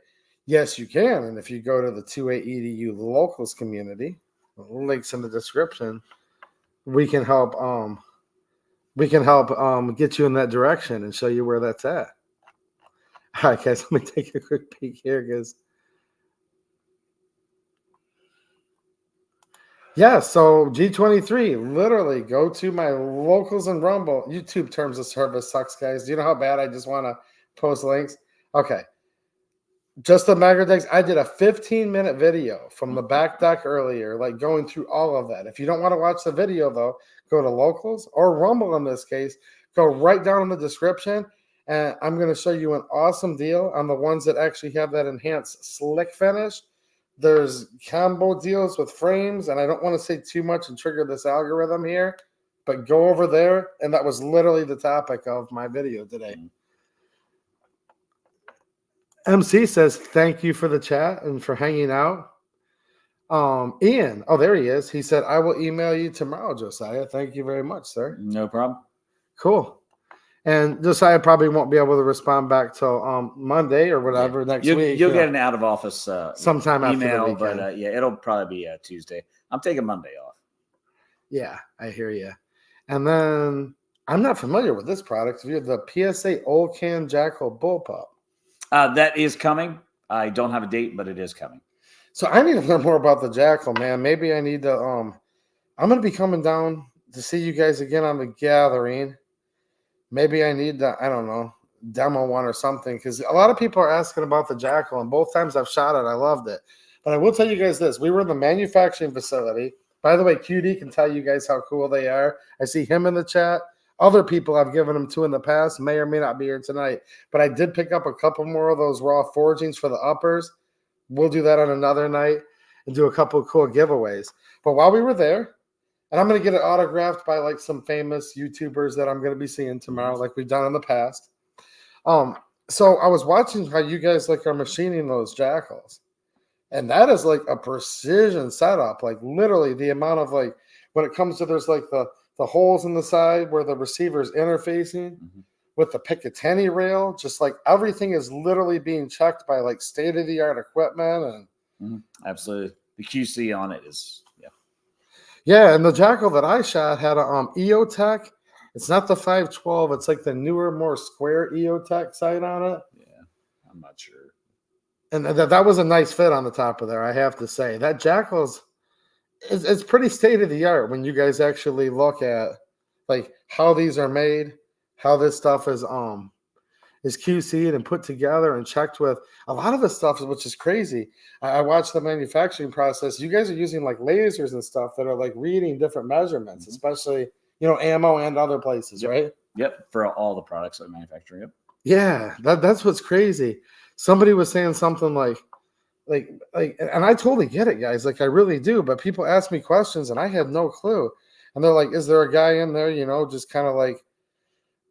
Yes, you can. And if you go to the 28 EDU locals community, links in the description, we can help get you in that direction and show you where that's at. All right, guys, let me take a quick peek here, because so G23, literally go to my locals and Rumble. YouTube terms of service sucks, guys. Do you know how bad I just want to post links? Okay. Just the Magger decks. I did a 15-minute video from the back deck earlier, like going through all of that. If you don't want to watch the video, though, go to locals or Rumble in this case. Go right down in the description, and I'm going to show you an awesome deal on the ones that actually have that enhanced slick finish. There's combo deals with frames, and I don't want to say too much and trigger this algorithm here, but go over there, and that was literally the topic of my video today. MC says, thank you for the chat and for hanging out. Ian, there he is. He said, I will email you tomorrow, Josiah. Thank you very much, sir. No problem. Cool. And Josiah probably won't be able to respond back till Monday or whatever next week. You'll get an out of office sometime email, after the weekend. but it'll probably be Tuesday. I'm taking Monday off. Yeah, I hear you. And then I'm not familiar with this product. We have the PSA Old Can Jackal Bullpup. That is coming. I don't have a date, but it is coming. So I need to learn more about the Jackal, man. Maybe I need to. I'm going to be coming down to see you guys again on the gathering. Maybe I need to, I don't know, demo one or something, because a lot of people are asking about the Jackal, and both times I've shot it, I loved it. But I will tell you guys this. We were in the manufacturing facility. By the way, QD can tell you guys how cool they are. I see him in the chat. Other people I've given them to in the past may or may not be here tonight. But I did pick up a couple more of those raw forgings for the uppers. We'll do that on another night and do a couple of cool giveaways. But while we were there, and I'm going to get it autographed by like some famous YouTubers that I'm going to be seeing tomorrow, like we've done in the past. So I was watching how you guys like are machining those Jackals. And that is like a precision setup. Like literally the amount of like, when it comes to, there's like the holes in the side where the receiver's interfacing with the Picatinny rail, just like everything is literally being checked by like state-of-the-art equipment. And absolutely. The QC on it is, yeah, and the Jackal that I shot had a EOTech. It's not the 512. It's like the newer, more square EOTech sight on it. Yeah, I'm not sure. And that was a nice fit on the top of there, I have to say. That Jackal's it's pretty state-of-the-art when you guys actually look at like how these are made, how this stuff is QC'd and put together and checked with. A lot of the stuff, which is crazy. I watched the manufacturing process. You guys are using like lasers and stuff that are like reading different measurements, especially, ammo and other places, right? Yep, for all the products that I manufacture. Yep. Yeah, that's what's crazy. Somebody was saying something like, and I totally get it, guys. Like I really do. But people ask me questions and I had no clue. And they're like, is there a guy in there, just kind of like,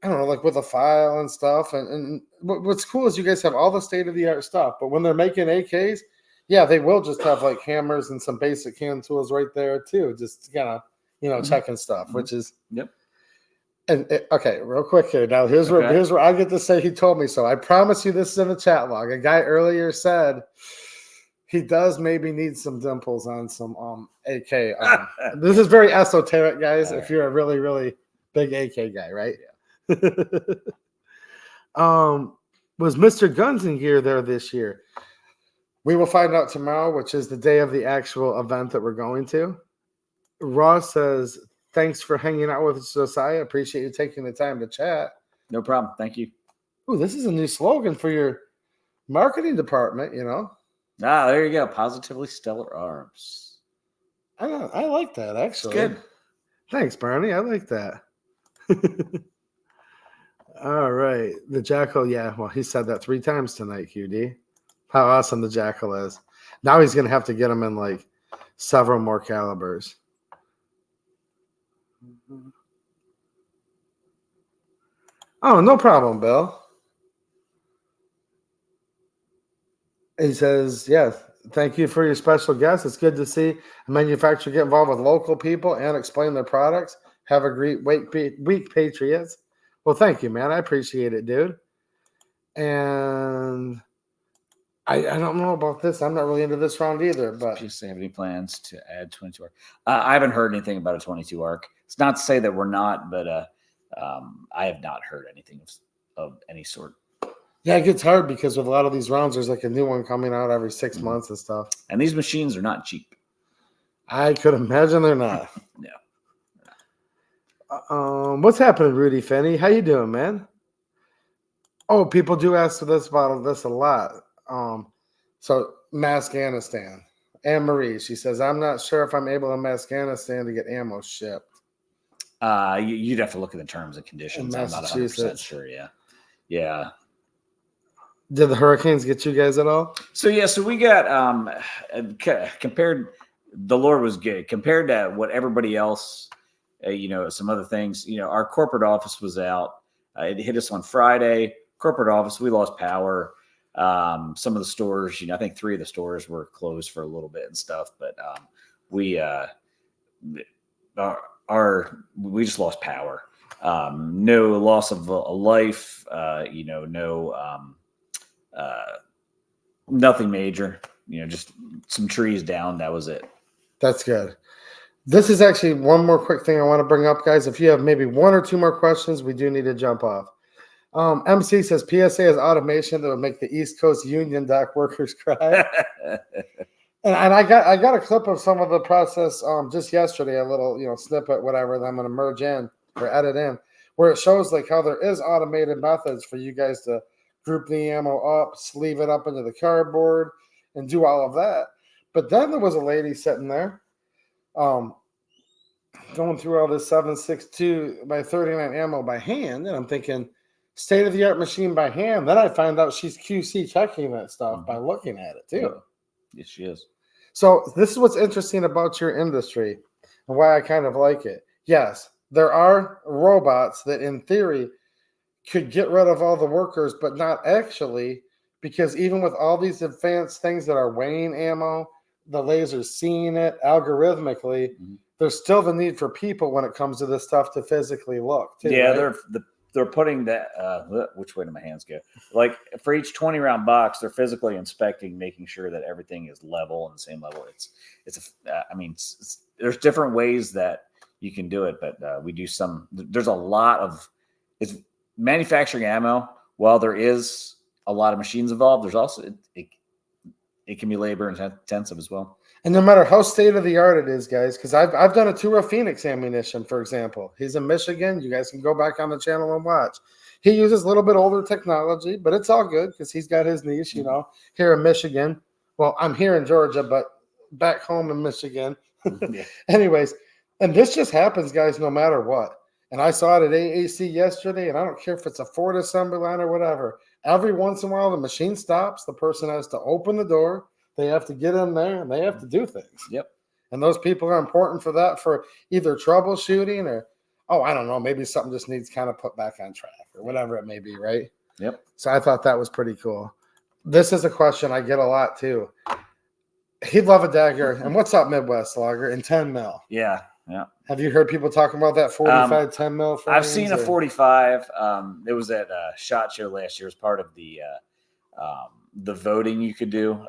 I don't know, like with a file and stuff. And what's cool is you guys have all the state-of-the-art stuff. But when they're making AKs, yeah, they will just have like hammers and some basic hand tools right there too, just kind of, checking stuff, which is And okay, real quick here. Now here's where I get to say he told me so. I promise you, this is in the chat log. A guy earlier said he does maybe need some dimples on some AK. This is very esoteric, guys. If you're a really, really big AK guy, right? Yeah. Was Mr. Guns and Gear there this year? We will find out tomorrow, which is the day of the actual event that we're going to. Ross says, thanks for hanging out with us, Josiah. Appreciate you taking the time to chat. No problem. Thank you. Ooh, this is a new slogan for your marketing department, There you go. Positively Stellar Arms. I like that, actually. It's good. Thanks, Barney. I like that. All right. The Jackal, yeah. Well, he said that 3 times tonight, QD. How awesome the Jackal is. Now he's going to have to get him in like several more calibers. Oh, no problem, Bill. He says, yes, thank you for your special guest. It's good to see a manufacturer get involved with local people and explain their products. Have a great week, Patriots. Well, thank you, man. I appreciate it, dude. And I don't know about this. I'm not really into this round either. But PSA have any plans to add 22 arc? I haven't heard anything about a 22 arc. It's not to say that we're not, but I have not heard anything of any sort. yeah, it gets hard because with a lot of these rounds, there's like a new one coming out every 6 months and stuff. And these machines are not cheap. I could imagine they're not. No. What's happening, Rudy Finney? How you doing, man? Oh, people do ask this about this a lot. So Afghanistan. Anne Marie, she says, I'm not sure if I'm able in Afghanistan to get ammo shipped. You'd have to look at the terms and conditions. I'm not 100% sure. Yeah. Did the hurricanes get you guys at all? So we got compared. The Lord was good compared to what everybody else. Some other things. Our corporate office was out. It hit us on Friday. Corporate office, we lost power. Some of the stores, I think 3 of the stores were closed for a little bit and stuff. But we just lost power. No loss of a life. Nothing major. Just some trees down. That was it. That's good. This is actually one more quick thing I want to bring up, guys. If you have maybe 1 or 2 more questions, we do need to jump off. MC says PSA is automation that would make the East Coast union dock workers cry. and I got a clip of some of the process just yesterday, a little snippet, whatever, that I'm going to merge in or edit in, where it shows like how there is automated methods for you guys to group the ammo up, sleeve it up into the cardboard, and do all of that. But then there was a lady sitting there going through all this 7.62 by 39 ammo by hand, and I'm thinking, state-of-the-art machine by hand. Then I find out she's QC checking that stuff by looking at it too. Yes, she is. So this is what's interesting about your industry and why I kind of like it. Yes, there are robots that in theory could get rid of all the workers, but not actually, because even with all these advanced things that are weighing ammo, the laser's seeing it algorithmically, there's still the need for people when it comes to this stuff to physically look too. Yeah, right? they're putting that which way do my hands go? Like for each 20 round box, they're physically inspecting, making sure that everything is level and the same level. There's different ways that you can do it, but we do some. There's a lot of it's manufacturing ammo. While there is a lot of machines involved, there's also it can be labor intensive as well. And no matter how state of the art it is, guys, because I've done a tour of Phoenix Ammunition, for example. He's in Michigan. You guys can go back on the channel and watch. He uses a little bit older technology, but it's all good because he's got his niche, here in Michigan. Well, I'm here in Georgia, but back home in Michigan. Yeah. Anyways, and this just happens, guys, no matter what. And I saw it at AAC yesterday, and I don't care if it's a Ford assembly line or whatever. Every once in a while, the machine stops. The person has to open the door. They have to get in there, and they have to do things. Yep. And those people are important for that, for either troubleshooting or, I don't know, maybe something just needs kind of put back on track or whatever it may be, right? Yep. So I thought that was pretty cool. This is a question I get a lot, too. He'd love a dagger. And what's up, Midwest Slugger? In 10 mil. Yeah. Have you heard people talking about that 45 10 mil? I've seen a 45. It was at SHOT Show last year as part of the voting you could do.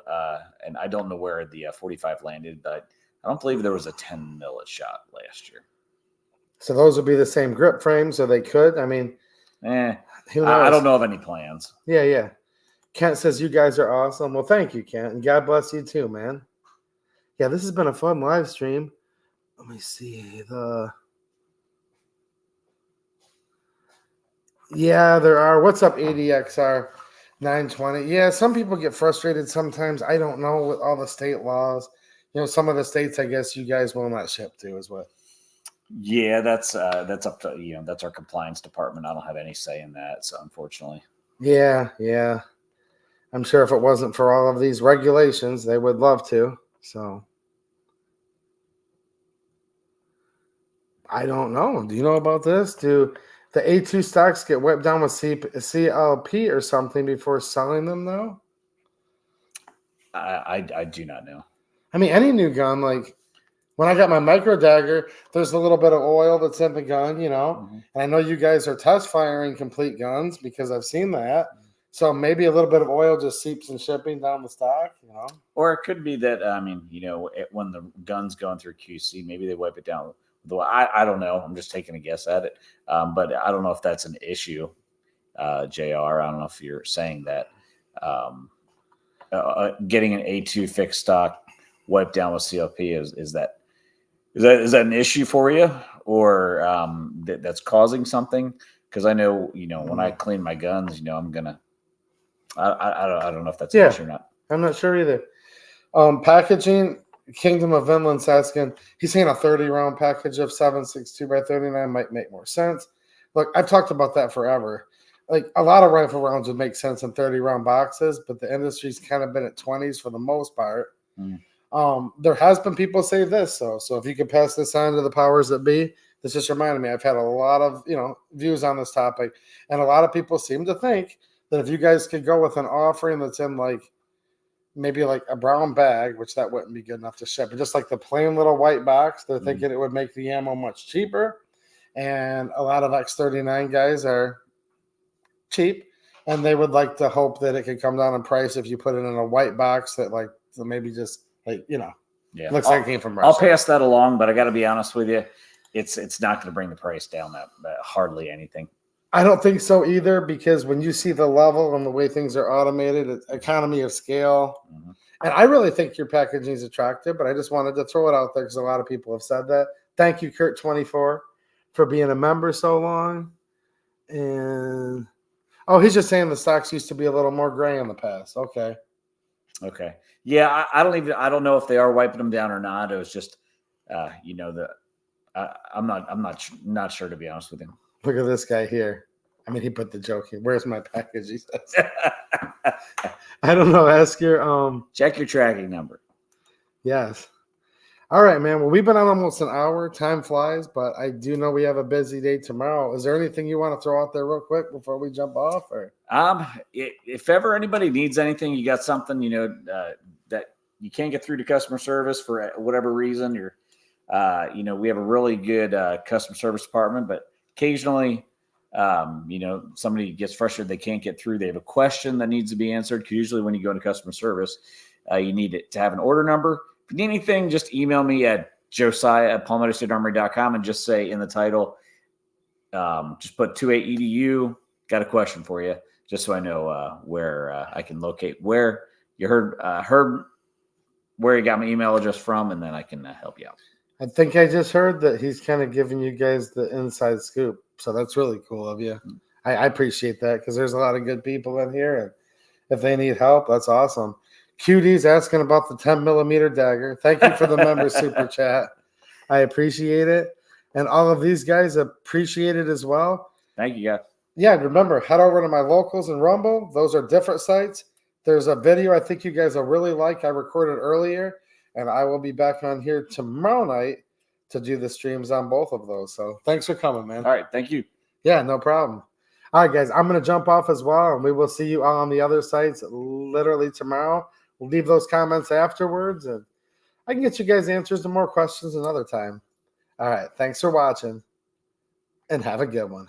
And I don't know where the 45 landed, but I don't believe there was a 10 mil at SHOT last year. So those would be the same grip frames, so they could. I mean, who knows? I don't know of any plans. Yeah. Kent says you guys are awesome. Well, thank you, Kent, and God bless you too, man. Yeah, this has been a fun live stream. Let me see Yeah, there are. What's up, ADXR 920? Yeah, some people get frustrated sometimes. I don't know with all the state laws. Some of the states, I guess you guys will not ship to as well. Yeah, that's up to that's our compliance department. I don't have any say in that, so unfortunately. Yeah. I'm sure if it wasn't for all of these regulations, they would love to. So I don't know. Do you know about this? Do the A2 stocks get wiped down with CLP or something before selling them, though? I do not know. I mean, any new gun, like when I got my micro dagger, there's a little bit of oil that's in the gun, Mm-hmm. And I know you guys are test firing complete guns because I've seen that. So maybe a little bit of oil just seeps in shipping down the stock. Or it could be that when the gun's going through QC, maybe they wipe it down. I don't know. I'm just taking a guess at it, but I don't know if that's an issue. JR, I don't know if you're saying that getting an A2 fixed stock wiped down with CLP is that an issue for you, or that's causing something? Because I know when I clean my guns, I'm gonna. I don't know if that's an issue or not. I'm not sure either. Packaging, Kingdom of Vinland's asking, he's saying a 30-round package of 7.62 by 39 might make more sense. Look, I've talked about that forever. Like a lot of rifle rounds would make sense in 30-round boxes, but the industry's kind of been at 20s for the most part. There has been people say this, though. So if you could pass this on to the powers that be, this just reminded me. I've had a lot of views on this topic, and a lot of people seem to think that if you guys could go with an offering that's in maybe like a brown bag, which that wouldn't be good enough to ship, but just like the plain little white box, they're thinking it would make the ammo much cheaper. And a lot of X39 guys are cheap, and they would like to hope that it could come down in price if you put it in a white box that maybe just looks like it came from Russia. I'll pass that along, but I got to be honest with you, it's not going to bring the price down that hardly anything. I don't think so either, because when you see the level and the way things are automated, it's economy of scale. And I really think your packaging is attractive, but I just wanted to throw it out there because a lot of people have said that. Thank you, Kurt24, for being a member so long. And he's just saying the stocks used to be a little more gray in the past. Okay. Yeah, I don't know if they are wiping them down or not. It was just, I'm not sure, to be honest with you. Look at this guy here. I mean, he put the joke here. Where's my package? He says. I don't know. Ask your check your tracking number. Yes. All right, man. Well, we've been on almost an hour. Time flies, but I do know we have a busy day tomorrow. Is there anything you want to throw out there real quick before we jump off? Or if ever anybody needs anything, you got something that you can't get through to customer service for whatever reason, or we have a really good customer service department, but occasionally, somebody gets frustrated, they can't get through. They have a question that needs to be answered. Usually when you go into customer service, you need to have an order number. If you need anything, just email me at josiah@palmettostatearmory.com and just say in the title, just put 28EDU, got a question for you, just so I know where I can locate where you heard where you got my email address from, and then I can help you out. I think I just heard that he's kind of giving you guys the inside scoop. So that's really cool of you. I appreciate that, because there's a lot of good people in here. And if they need help, that's awesome. QD's asking about the 10mm dagger. Thank you for the member super chat. I appreciate it. And all of these guys appreciate it as well. Thank you, guys. Yeah, remember, head over to my locals and Rumble. Those are different sites. There's a video I think you guys will really like. I recorded earlier. And I will be back on here tomorrow night to do the streams on both of those. So thanks for coming, man. All right. Thank you. Yeah, no problem. All right, guys, I'm going to jump off as well, and we will see you all on the other sites literally tomorrow. We'll leave those comments afterwards, and I can get you guys answers to more questions another time. All right. Thanks for watching, and have a good one.